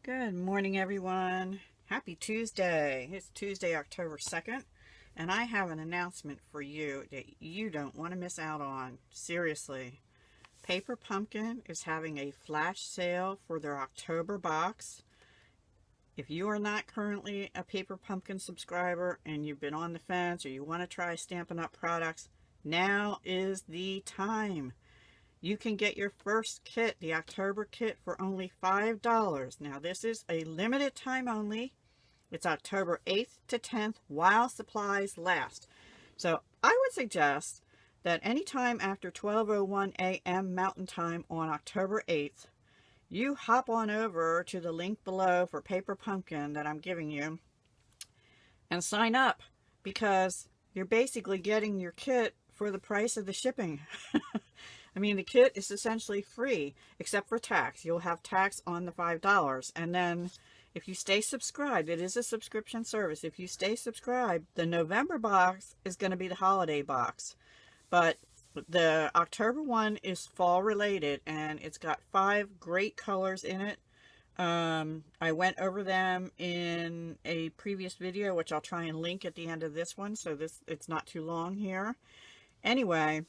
Good morning, everyone. Happy Tuesday. It's Tuesday, October 2nd, and I have an announcement for you that you don't want to miss out on. Seriously. Paper Pumpkin is having a flash sale for their October box. If you are not currently a Paper Pumpkin subscriber and you've been on the fence or you want to try Stampin' Up! Products, now is the time. You can get your first kit, the October kit, for only $5. Now, this is a limited time only. It's October 8th to 10th while supplies last. So I would suggest that anytime after 12:01 a.m. Mountain Time on October 8th, you hop on over to the link below for Paper Pumpkin that I'm giving you and sign up, because you're basically getting your kit for the price of the shipping. I mean, the kit is essentially free, except for tax. You'll have tax on the $5. And then if you stay subscribed, it is a subscription service. If you stay subscribed, the November box is going to be the holiday box. But the October one is fall related, and it's got 5 great colors in it. I went over them in a previous video, which I'll try and link at the end of this one, so it's not too long here. Anyway,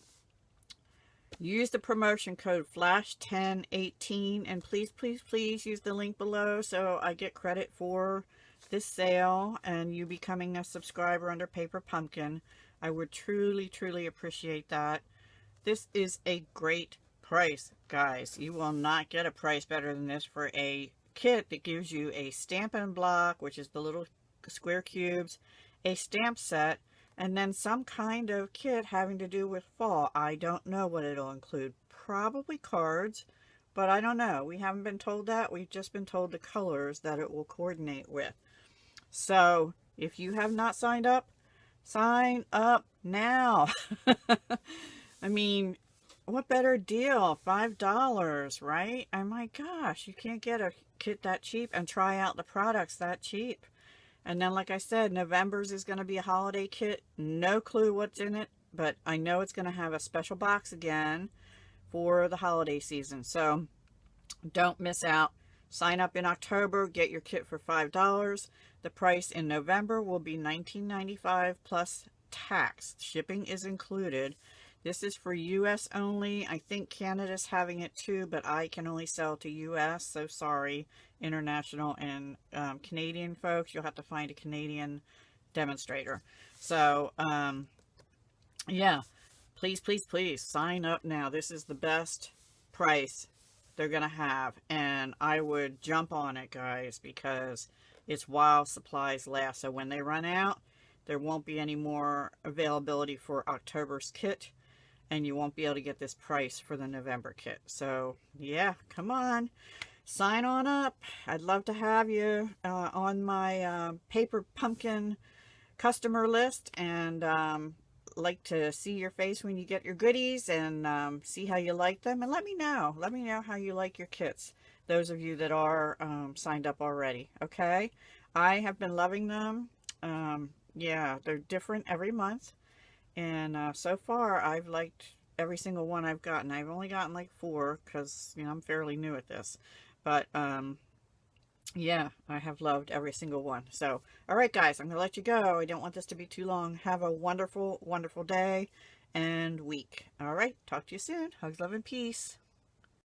use the promotion code FLASH1018, and please use the link below so I get credit for this sale and you becoming a subscriber under Paper Pumpkin. I would truly appreciate that. This is a great price, guys. You will not get a price better than this for a kit that gives you a Stampin' Block, which is the little square cubes, a stamp set, and then some kind of kit having to do with fall. I don't know what it'll include. Probably cards, but I don't know. We haven't been told that. We've just been told the colors that it will coordinate with. So if you have not signed up, sign up now. I mean, what better deal? $5, right? Oh my gosh, you can't get a kit that cheap and try out the products that cheap. And then, like I said, November's is going to be a holiday kit. No clue what's in it, but I know it's going to have a special box again for the holiday season. So don't miss out. Sign up in October, get your kit for $5. The price in November will be $19.95 plus tax. Shipping is included. This is for US only. I think Canada's having it too, but I can only sell to US, so sorry, international and Canadian folks. You'll have to find a Canadian demonstrator. So, yeah, please sign up now. This is the best price they're going to have, and I would jump on it, guys, because it's while supplies last. So when they run out, there won't be any more availability for October's kit, and you won't be able to get this price for the November kit. So yeah, come on, sign on up. I'd love to have you on my Paper Pumpkin customer list, and like to see your face when you get your goodies, and see how you like them, and let me know how you like your kits, those of you that are signed up already. Okay, I have been loving them. Yeah, they're different every month. And so far, I've liked every single one I've gotten. I've only gotten like 4 because, you know, I'm fairly new at this. But, yeah, I have loved every single one. So, all right, guys, I'm going to let you go. I don't want this to be too long. Have a wonderful day and week. All right, talk to you soon. Hugs, love, and peace.